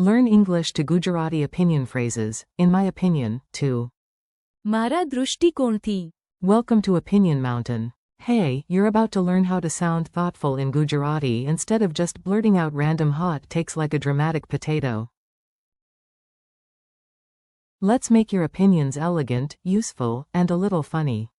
Learn English to Gujarati opinion phrases, in my opinion, to. મારા દૃષ્ટિકોણથી. Welcome to Opinion Mountain. Hey, you're about to learn how to sound thoughtful in Gujarati instead of just blurting out random hot takes like a dramatic potato. Let's make your opinions elegant, useful, and a little funny.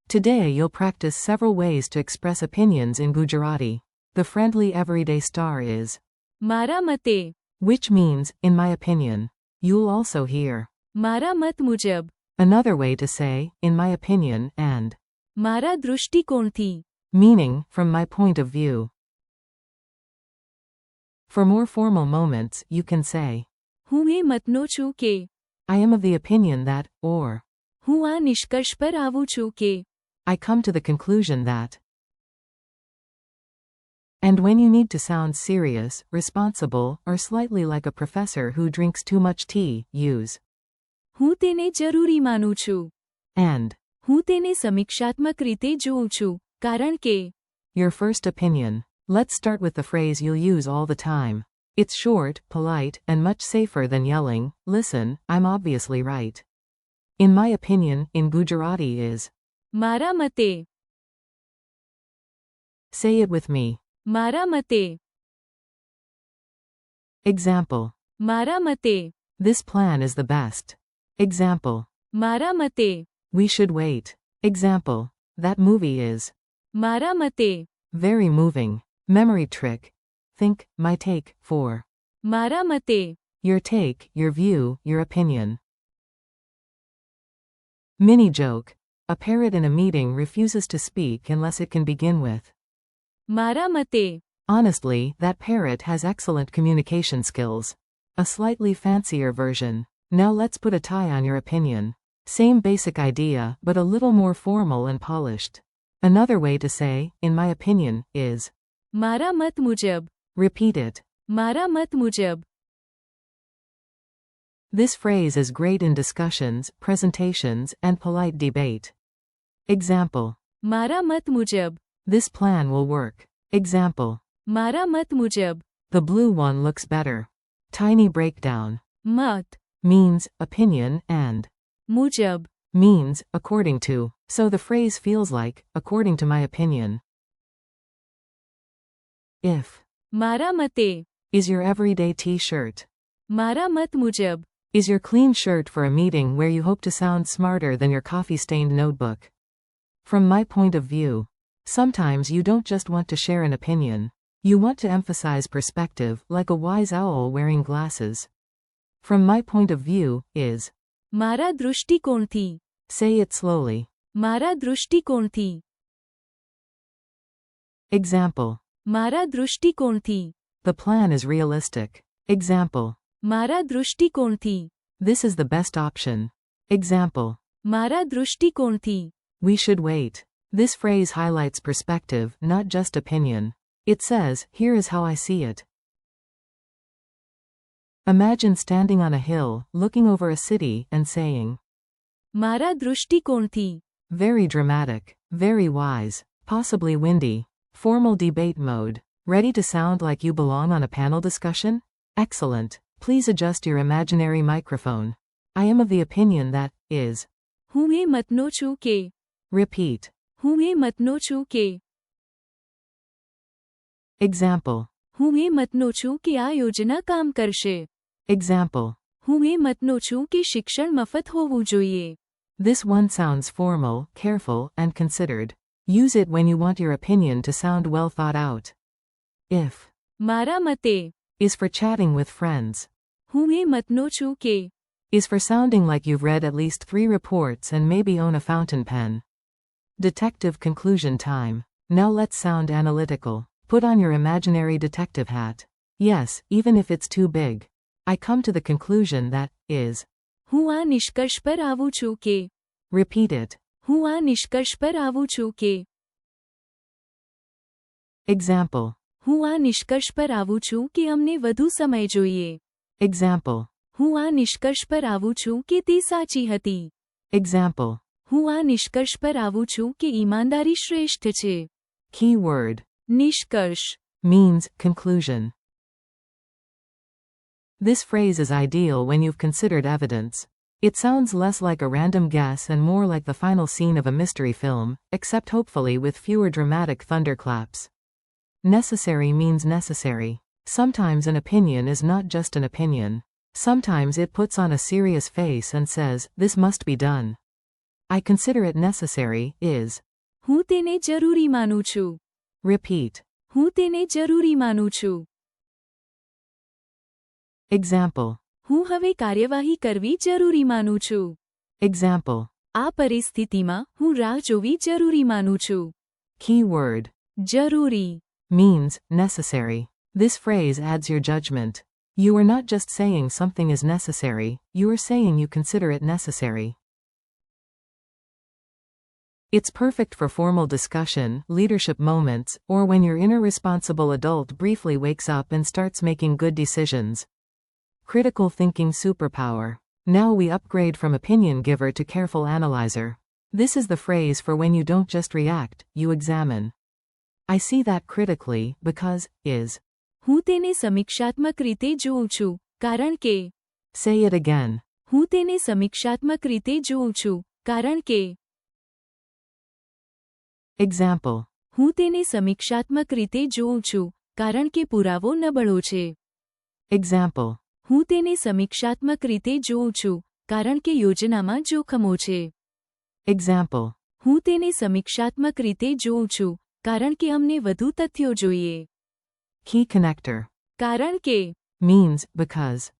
Today you'll practice several ways to express opinions in Gujarati. The friendly everyday star is મારા મતે. which means, in my opinion. You'll also hear મારા મત મુજબ. another way to say, in my opinion, and મારા દૃષ્ટિકોણથી. meaning, from my point of view. For more formal moments, you can say, હું એ મતનો છું કે. I am of the opinion that, or હું આ નિષ્કર્ષ પર આવું છું કે. I come to the conclusion that. And when you need to sound serious, responsible, or slightly like a professor who drinks too much tea, use હું તેને જરૂરી માનું છું. and. હું તેને સમીક્ષાત્મક રીતે જોઉં છું, કારણ કે. Your first opinion. Let's start with the phrase you'll use all the time. It's short, polite, and much safer than yelling, "Listen, I'm obviously right." In my opinion, in Gujarati is. મારા મતે. Say it with me. મારા મતે. Example. મારા મતે. This plan is the best. Example. મારા મતે. We should wait. Example. That movie is. મારા મતે. Very moving. Memory trick. Think, my take, for. મારા મતે. Your take, your view, your opinion. Mini joke. A parrot in a meeting refuses to speak unless it can begin with. મારા મતે. Honestly, that parrot has excellent communication skills. A slightly fancier version. Now let's put a tie on your opinion. Same basic idea, but a little more formal and polished. Another way to say, in my opinion, is. મારા મત મુજબ. Repeat it. મારા મત મુજબ. This phrase is great in discussions, presentations, and polite debate. Example. મારા મત મુજબ. This plan will work. Example. મારા મત મુજબ. The blue one looks better. Tiny breakdown. મત. Means, opinion, and. મુજબ. Means, according to, so the phrase feels like, according to my opinion. If. મારા મતે. Is your everyday t-shirt. મારા મત મુજબ. Is your clean shirt for a meeting where you hope to sound smarter than your coffee-stained notebook. From my point of view. Sometimes you don't just want to share an opinion. You want to emphasize perspective, like a wise owl wearing glasses. From my point of view, is. મારા દૃષ્ટિકોણથી. Say it slowly. મારા દૃષ્ટિકોણથી. Example. મારા દૃષ્ટિકોણથી. The plan is realistic. Example. મારા દૃષ્ટિકોણથી. This is the best option. Example. મારા દૃષ્ટિકોણથી. We should wait. This phrase highlights perspective, not just opinion. It says, here is how I see it. Imagine standing on a hill, looking over a city, and saying. મારા દૃષ્ટિકોણથી. Very dramatic, very wise, possibly windy. Formal debate mode. Ready to sound like you belong on a panel discussion? Excellent. Please adjust your imaginary microphone. I am of the opinion that, is. હું એ મતનો છું કે. Repeat. હું એ મતનો છું કે. Example. હું એ મતનો છું કે આ યોજના કામ કરશે. Example. હું એ મતનો છું કે શિક્ષણ મફત હોવું જોઈએ. This one sounds formal, careful, and considered. Use it when you want your opinion to sound well thought out. If. મારા મતે. Is for chatting with friends. હું એ મતનો છું કે. Is for sounding like you've read at least 3 reports and maybe own a fountain pen. Detective conclusion time. Now let's sound analytical. Put on your imaginary detective hat. Yes, even if it's too big. I come to the conclusion that, is. હું આ નિષ્કર્ષ પર આવું છું કે. Repeat it. હું આ નિષ્કર્ષ પર આવું છું કે. Example. હું આ નિષ્કર્ષ પર આવું છું કે અમને વધુ સમય જોઈએ. Example. હું આ નિષ્કર્ષ પર આવું છું કે તે સાચી હતી. Example. હું આ નિષ્કર્ષ પર આવું છું કે ઈમાનદારી શ્રેષ્ઠ છે. Key word. નિષ્કર્ષ. Means, conclusion. This phrase is ideal when you've considered evidence. It sounds less like a random guess and more like the final scene of a mystery film, except hopefully with fewer dramatic thunderclaps. Necessary means necessary. Sometimes an opinion is not just an opinion. Sometimes it puts on a serious face and says, this must be done. I consider it necessary is. હું તેને જરૂરી માનું છું. Repeat. હું તેને જરૂરી માનું છું. Example. હું હવે કાર્યવાહી કરવી જરૂરી માનું છું. Example. આ પરિસ્થિતિમાં હું રાહ જોવી જરૂરી માનું છું. Keyword. જરૂરી. Means necessary. This phrase adds your judgment. You are not just saying something is necessary, you are saying you consider it necessary. It's perfect for formal discussion, leadership moments, or when your inner responsible adult briefly wakes up and starts making good decisions. Critical thinking superpower. Now we upgrade from opinion giver to careful analyzer. This is the phrase for when you don't just react, you examine. I see that critically, because, is. હું તેને સમીક્ષાત્મક રીતે જોઉં છું, કારણ કે. Say it again. હું તેને સમીક્ષાત્મક રીતે જોઉં છું, કારણ કે. Example. હું તેને સમીક્ષાત્મક રીતે જોઉં છું, કારણ કે પુરાવો નબળો છે. Example. હું તેને સમીક્ષાત્મક રીતે જોઉં છું, કારણ કે યોજનામાં જોખમો છે. Example. હું તેને સમીક્ષાત્મક રીતે જોઉં છું, કારણ કે અમને વધુ તથ્યો જોઈએ. Key connector. કારણ કે. Means, because.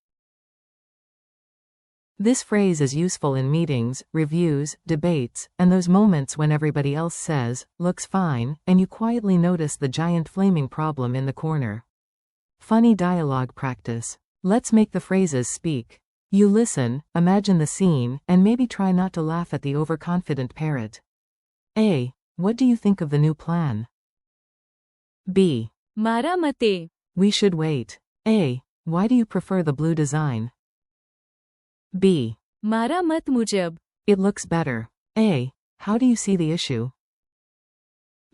This phrase is useful in meetings, reviews, debates, and those moments when everybody else says, looks fine, and you quietly notice the giant flaming problem in the corner. Funny dialogue practice. Let's make the phrases speak. You listen, imagine the scene, and maybe try not to laugh at the overconfident parrot. A. What do you think of the new plan? B. મારા મતે. We should wait. A. Why do you prefer the blue design? B. મારા મત મુજબ. It looks better. A. How do you see the issue?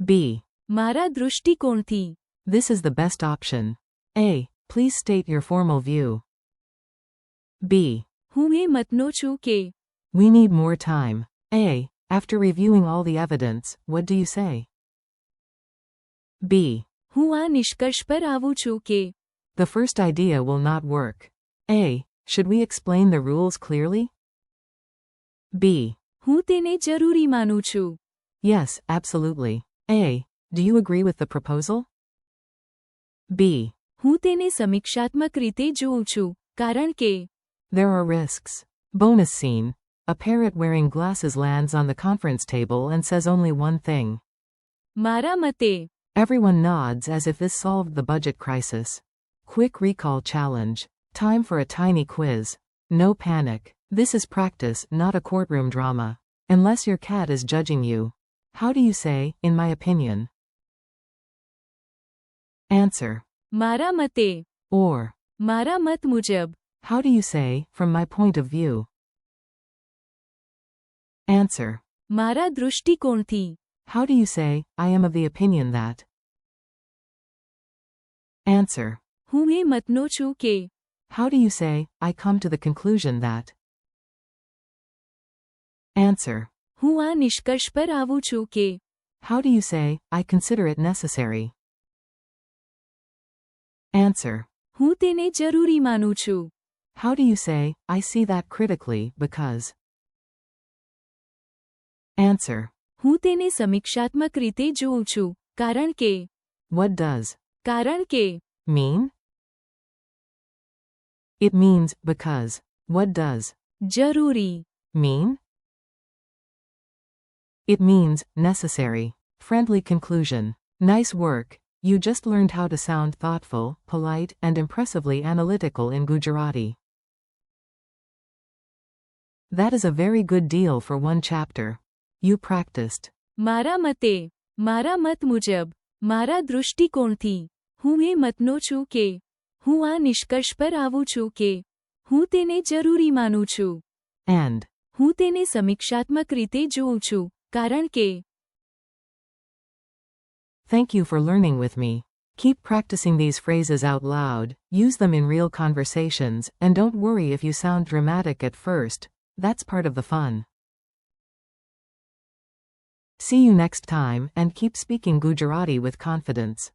B. મારા દૃષ્ટિકોણથી. This is the best option. A. Please state your formal view. B. હું એ મતનો છું કે. We need more time. A. After reviewing all the evidence, what do you say? B. હું આ નિષ્કર્ષ પર આવું છું કે. The first idea will not work. A. Should we explain the rules clearly? B. હું તેને જરૂરી માનું છું. Yes, absolutely. A. Do you agree with the proposal? B. હું તેને સમીક્ષાત્મક રીતે જોઉં છું, કારણ કે. There are risks. Bonus scene. A parrot wearing glasses lands on the conference table and says only one thing. મારા મતે. Everyone nods as if this solved the budget crisis. Quick recall challenge. Time for a tiny quiz. No panic. This is practice, not a courtroom drama. Unless your cat is judging you. How do you say, in my opinion? Answer. મારા મતે. Or. મારા મત મુજબ. How do you say, from my point of view? Answer. મારા દૃષ્ટિકોણથી. How do you say, I am of the opinion that? Answer. હું એ મતનો છું કે. How do you say, I come to the conclusion that? Answer. હું આ નિષ્કર્ષ પર આવું છું કે. How do you say, I consider it necessary? Answer. હું તેને જરૂરી માનું છું. How do you say, I see that critically, because? Answer. હું તેને સમીક્ષાત્મક રીતે જોઉં છું, કારણ કે. What does? કારણ કે. Mean? It means, because. What does? જરૂરી. Mean? It means, necessary. Friendly conclusion. Nice work. You just learned how to sound thoughtful, polite, and impressively analytical in Gujarati. That is a very good deal for one chapter. You practiced. મારા મતે. મારા મત મુજબ. મારા દૃષ્ટિકોણથી. હું એ મતનો છું કે. હું આ નિષ્કર્ષ પર આવું છું કે. હું તેને જરૂરી માનું છું. And. હું તેને સમીક્ષાત્મક રીતે જોઉં છું, કારણ કે. Thank you for learning with me. Keep practicing these phrases out loud, use them in real conversations, and don't worry if you sound dramatic at first. That's part of the fun. See you next time, and keep speaking Gujarati with confidence.